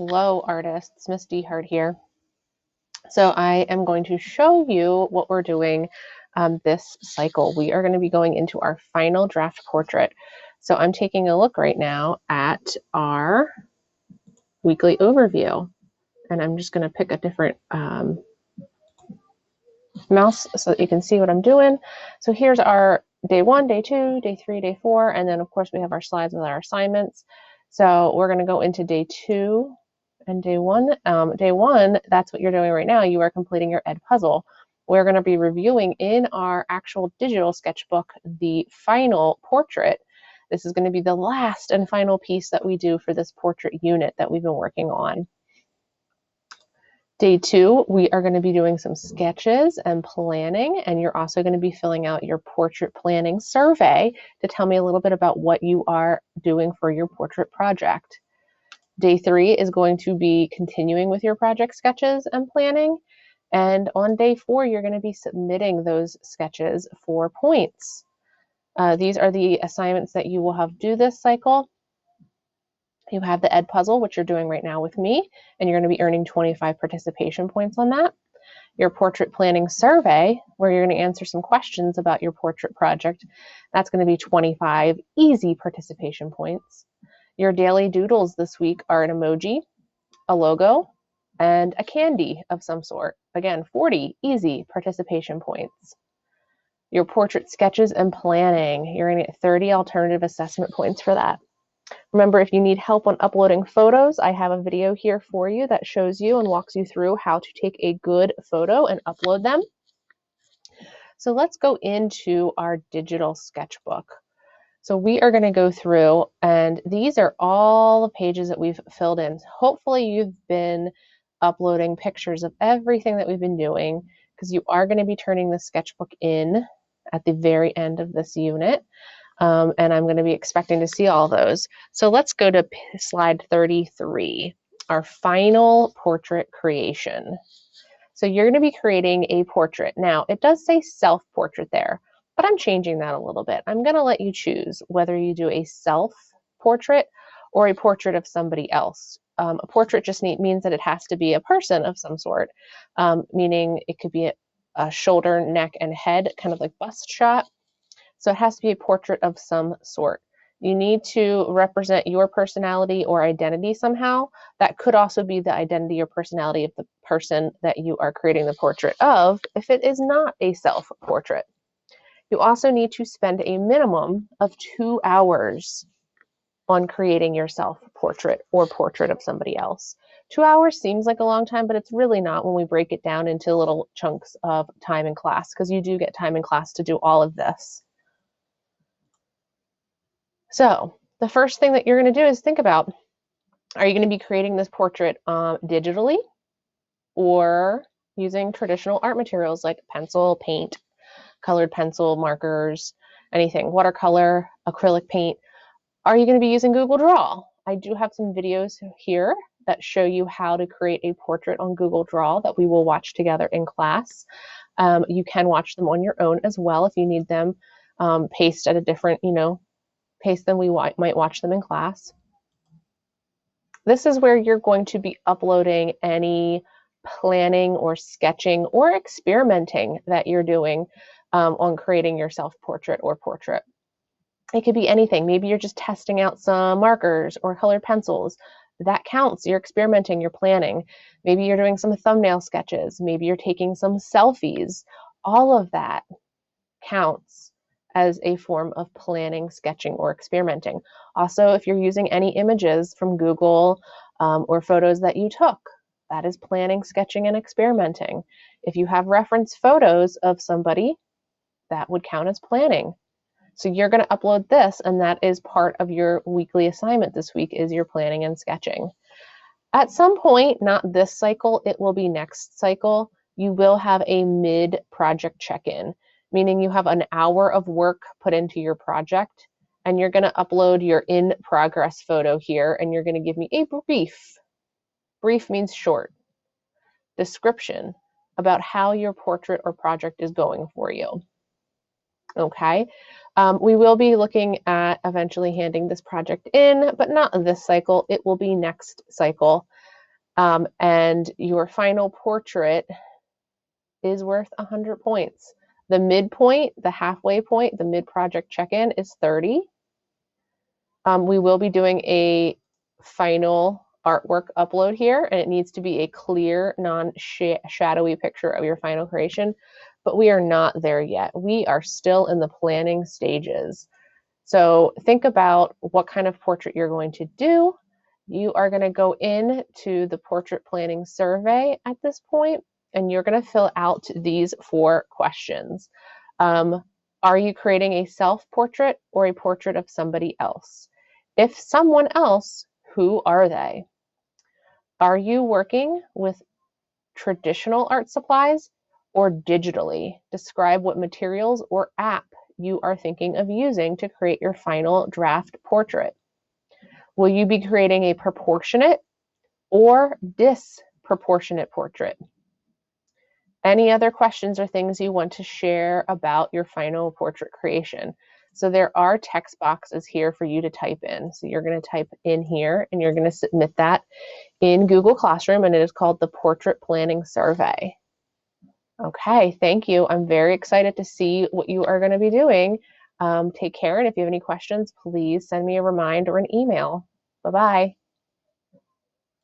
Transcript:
Hello artists, Miss Dehart here. So I am going to show you what we're doing this cycle. We are going to be going into our final draft portrait. So I'm taking a look right now at our weekly overview, and I'm just going to pick a different mouse so that you can see what I'm doing. So here's our day 1, day 2, day 3, day 4, and then of course we have our slides with our assignments. So we're going to go into day 2 and day 1. Day 1, that's what you're doing right now. You are completing your Edpuzzle. We're going to be reviewing in our actual digital sketchbook the final portrait. This is going to be the last and final piece that we do for this portrait unit that we've been working on. Day 2, we are going to be doing some sketches and planning, and you're also going to be filling out your portrait planning survey to tell me a little bit about what you are doing for your portrait project. Day 3 is going to be continuing with your project sketches and planning, and on day 4, you're going to be submitting those sketches for points. These are the assignments that you will have due this cycle. You have the Edpuzzle, which you're doing right now with me, and you're going to be earning 25 participation points on that. Your portrait planning survey, where you're going to answer some questions about your portrait project, that's going to be 25 easy participation points. Your daily doodles this week are an emoji, a logo, and a candy of some sort. Again, 40 easy participation points. Your portrait sketches and planning, you're going to get 30 alternative assessment points for that. Remember, if you need help on uploading photos, I have a video here for you that shows you and walks you through how to take a good photo and upload them. So let's go into our digital sketchbook. So we are going to go through, and these are all the pages that we've filled in. Hopefully you've been uploading pictures of everything that we've been doing, because you are going to be turning the sketchbook in at the very end of this unit. And I'm going to be expecting to see all those. So let's go to slide 33, our final portrait creation. So you're going to be creating a portrait. Now, it does say self-portrait there, but I'm changing that a little bit. I'm going to let you choose whether you do a self-portrait or a portrait of somebody else. A portrait just means that it has to be a person of some sort, meaning it could be a shoulder, neck, and head, kind of like bust shot. So it has to be a portrait of some sort. You need to represent your personality or identity somehow. That could also be the identity or personality of the person that you are creating the portrait of if it is not a self-portrait. You also need to spend a minimum of 2 hours on creating your self-portrait or portrait of somebody else. 2 hours seems like a long time, but it's really not when we break it down into little chunks of time in class, because you do get time in class to do all of this. So the first thing that you're going to do is think about, are you going to be creating this portrait digitally or using traditional art materials like pencil, paint, colored pencil, markers, anything, watercolor, acrylic paint? Are you going to be using Google Draw? I do have some videos here that show you how to create a portrait on Google Draw that we will watch together in class. You can watch them on your own as well if you need them paced at a different, pace than we might watch them in class. This is where you're going to be uploading any planning or sketching or experimenting that you're doing on creating your self-portrait or portrait. It could be anything. Maybe you're just testing out some markers or colored pencils. That counts. You're experimenting, you're planning. Maybe you're doing some thumbnail sketches. Maybe you're taking some selfies. All of that counts as a form of planning, sketching, or experimenting. Also, if you're using any images from Google or photos that you took, that is planning, sketching, and experimenting. If you have reference photos of somebody, that would count as planning. So you're going to upload this, and that is part of your weekly assignment this week, is your planning and sketching. At some point, not this cycle, it will be next cycle, you will have a mid-project check-in, meaning you have an hour of work put into your project, and you're going to upload your in-progress photo here, and you're going to give me a brief means short, description about how your portrait or project is going for you. Okay, we will be looking at eventually handing this project in, but not this cycle. It will be next cycle. And your final portrait is worth 100 points. The midpoint, the halfway point, the mid-project check-in is 30. We will be doing a final artwork upload here, and it needs to be a clear, non-shadowy picture of your final creation, but we are not there yet. We are still in the planning stages. So think about what kind of portrait you're going to do. You are going to go into the portrait planning survey at this point, and you're going to fill out these 4 questions. Are you creating a self-portrait or a portrait of somebody else? If someone else, who are they? Are you working with traditional art supplies or digitally? Describe what materials or app you are thinking of using to create your final draft portrait. Will you be creating a proportionate or disproportionate portrait? Any other questions or things you want to share about your final portrait creation? So there are text boxes here for you to type in. So you're going to type in here and you're going to submit that in Google Classroom, and it is called the Portrait Planning Survey. Okay, thank you. I'm very excited to see what you are going to be doing. Take care, and if you have any questions, please send me a reminder or an email. Bye-bye.